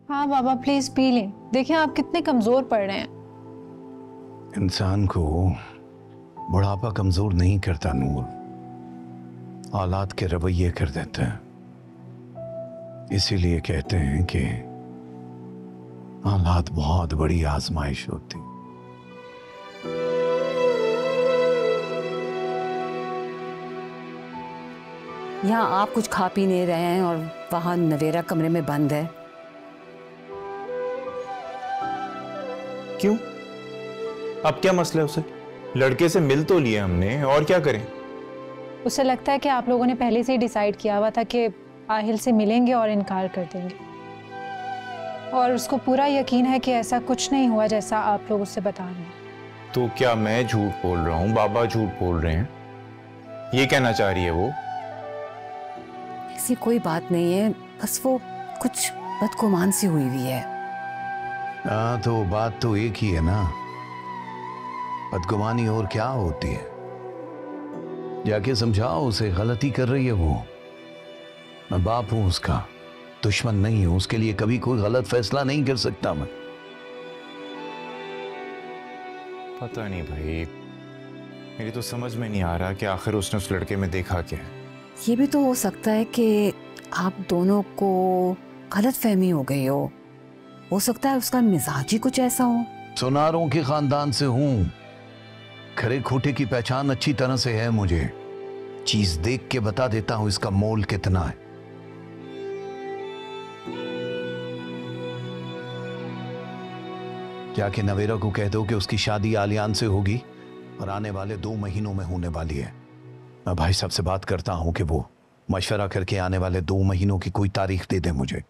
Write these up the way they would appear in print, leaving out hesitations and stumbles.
हाँ बाबा please P लें। देखिए आप कितने कमजोर पड़ रहे हैं। इंसान को बुढ़ापा कमजोर नहीं करता नूर, हालात के रवैये कर देता है। इसीलिए कहते हैं कि हालात बहुत बड़ी आजमाइश होती। यहाँ आप कुछ खा पी नहीं रहे हैं और वहां नवेरा कमरे में बंद है। क्यों? अब क्या मसला है उसे? लड़के से मिल तो लिया हमने, और क्या करें? उसे लगता है कि आप लोगों ने पहले से ही डिसाइड किया हुआ था कि आहिल से मिलेंगे और इनकार कर देंगे, और उसको पूरा यकीन है कि ऐसा कुछ नहीं हुआ जैसा आप लोग उससे बता रहे हैं। तो क्या मैं झूठ बोल रहा हूँ, बाबा झूठ बोल रहे हैं? ये कहना चाह रही है वो? ऐसी कोई बात नहीं है, बस वो कुछ बदगुमान सी हुई हुई है। हाँ तो बात तो एक ही है ना, बदगुमानी और क्या होती है। जाके समझाओ उसे, गलती कर रही है वो। मैं बाप हूं उसका, दुश्मन नहीं हूं। उसके लिए कभी कोई गलत फैसला नहीं कर सकता मैं। पता नहीं भाई, मेरी तो समझ में नहीं आ रहा कि आखिर उसने उस लड़के में देखा क्या है। ये भी तो हो सकता है कि आप दोनों को गलतफहमी हो गई हो सकता है उसका मिजाज ही कुछ ऐसा हो। सुनारों के खानदान से हूं, खरे खोटे की पहचान अच्छी तरह से है मुझे। चीज देख के बता देता हूं इसका मोल कितना है। जाके नवेरा को कह दो कि उसकी शादी आलियान से होगी और आने वाले 2 महीनों में होने वाली है। मैं भाई साहब से बात करता हूं कि वो मशवरा करके आने वाले 2 महीनों की कोई तारीख दे दे मुझे।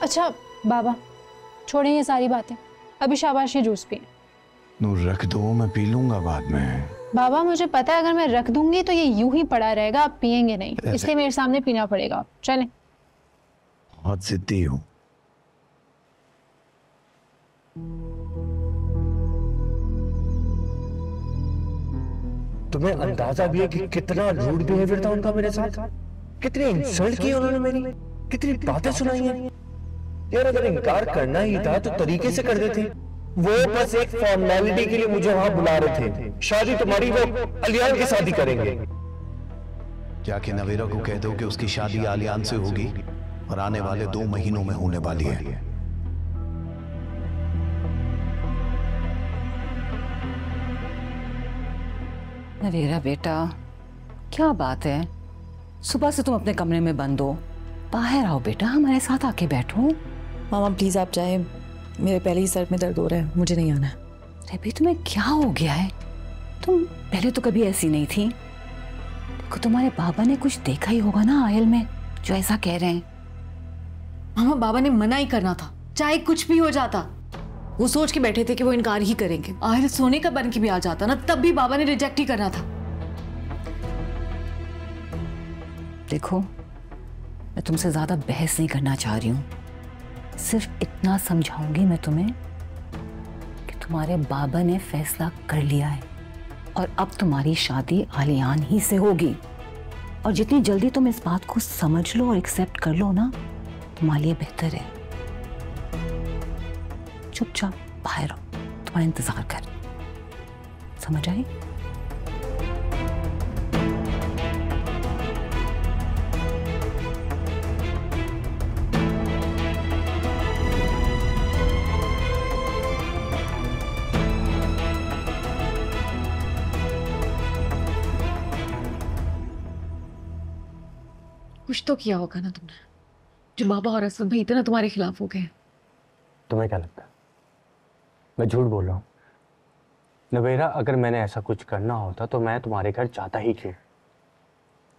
अच्छा बाबा छोड़ें ये सारी बातें, अभी शाबाशी जूस पिए। नूर रख दो, मैं पी लूंगा बाद में। बाबा मुझे पता है अगर मैं रख दूंगी तो ये यूं ही पड़ा रहेगा, आप पियेंगे नहीं, इसलिए मेरे सामने पीना पड़ेगा। चलें। बहुत जिद्दी हूं। तुम्हें अंदाजा भी है कि कितना रूड बिहेवियर था उनका मेरे साथ, कितनी इंसल्ट की उन्होंने मेरी, कितनी बातें सुनाई हैं। यार अगर इनकार करना ही था तो तरीके से कर देते। वो बस एक फॉर्मेलिटी के लिए मुझे वहां बुला रहे थे। शादी तुम्हारी वो अलियान के साथ ही करेंगे। जाके नवेरा को कह दो कि उसकी शादी आलियान से होगी और आने वाले 2 महीनों में होने वाली है। नवेरा बेटा, क्या बात है, सुबह से तुम अपने कमरे में बंद हो। बाहर आओ बेटा, हमारे साथ आके बैठो। मामा प्लीज आप जाए, मेरे पहले ही सर में दर्द हो रहा है, मुझे नहीं आना। अरे भाई तुम्हें क्या हो गया है? तुम पहले तो कभी ऐसी नहीं थी। देखो तुम्हारे बाबा ने कुछ देखा ही होगा ना आयल में, जो ऐसा कह रहे हैं। मामा बाबा ने मना ही करना था, चाहे कुछ भी हो जाता। वो सोच के बैठे थे कि वो इनकार ही करेंगे। आयल सोने का बन के भी आ जाता ना, तब भी बाबा ने रिजेक्ट ही करना था। देखो मैं तुमसे ज्यादा बहस नहीं करना चाह रही हूँ, सिर्फ इतना समझाऊंगी मैं तुम्हें कि तुम्हारे बाबा ने फैसला कर लिया है और अब तुम्हारी शादी आलियान ही से होगी। और जितनी जल्दी तुम इस बात को समझ लो और एक्सेप्ट कर लो ना, तुम्हारे लिए बेहतर है। चुपचाप बाहर आओ, तुम्हारा इंतजार कर। समझ आई? कुछ तो किया होगा ना तुमने, जो बाबा और असलम भाई इतना तुम्हारे खिलाफ हो गए। तुम्हें क्या लगता है मैं झूठ बोल रहा हूँ? नवेरा, अगर मैंने ऐसा कुछ करना होता तो मैं तुम्हारे घर जाता ही क्यों?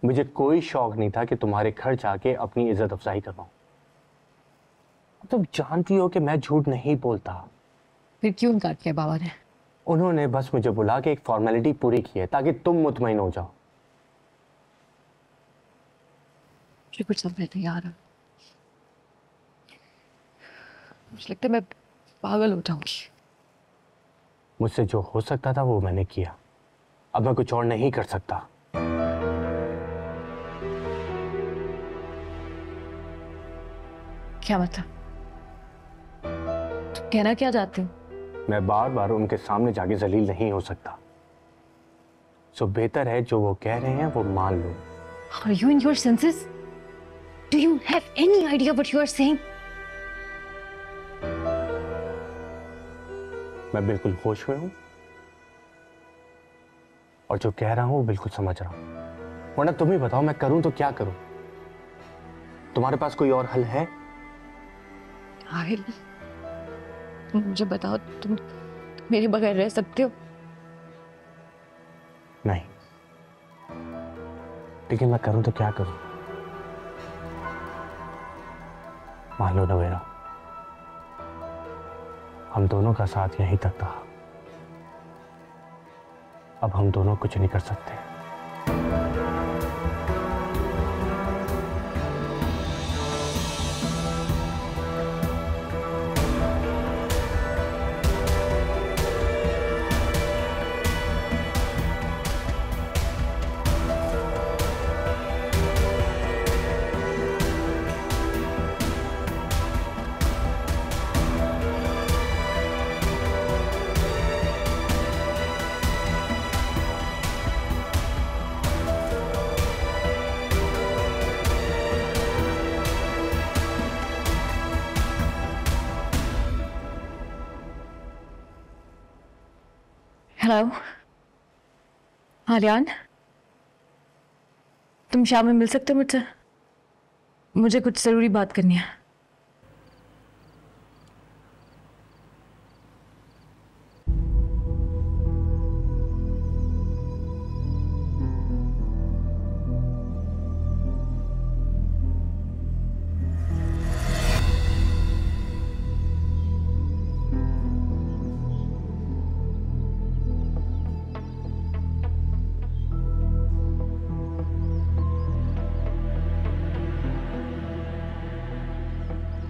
मुझे कोई शौक नहीं था कि तुम्हारे घर जाके अपनी इज्जत अफजाई करवाऊं। तुम जानती हो कि मैं झूठ नहीं बोलता। फिर क्यों इनकार किया बाबा ने? उन्होंने बस मुझे बुला के एक फॉर्मेलिटी पूरी की है ताकि तुम मुतमईन हो जाओ। कुछ समझ नहीं आ रहा। मुझे लगता है मैं पागल हो जाऊंगी। मुझसे जो हो सकता था वो मैंने किया, अब मैं कुछ और नहीं कर सकता। क्या मतलब? तुम कहना क्या चाहते हो? मैं बार बार उनके सामने जाके जलील नहीं हो सकता, सो बेहतर है जो वो कह रहे हैं वो मान लो। Are you in your senses? Do you have any idea what you are saying? मैं बिल्कुल होश में हूं और जो कह रहा हूं वो बिल्कुल समझ रहा हूं। वरना तुम ही बताओ मैं करूं तो क्या करूं? तुम्हारे पास कोई और हल है? आहिल, मुझे बताओ, तुम मेरे बगैर रह सकते हो? नहीं, लेकिन मैं करूं तो क्या करूं? मान लो नवेरा, हम दोनों का साथ यहीं तक था, अब हम दोनों कुछ नहीं कर सकते। हेलो आर्यन, तुम शाम में मिल सकते हो मुझसे? मुझे कुछ जरूरी बात करनी है।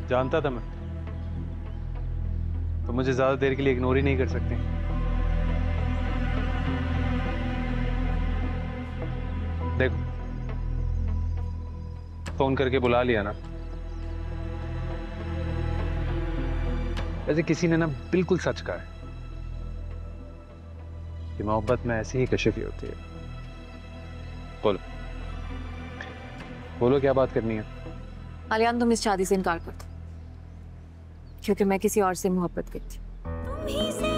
जानता था मैं, तो मुझे ज्यादा देर के लिए इग्नोर ही नहीं कर सकते। देखो, फोन करके बुला लिया ना, वैसे किसी ने ना बिल्कुल सच कहा है कि मोहब्बत में ऐसी ही कशिफी होती है। बोलो बोलो, क्या बात करनी है? आर्यन, तुम इस शादी से इनकार कर दो, क्योंकि मैं किसी और से मोहब्बत करती हूँ।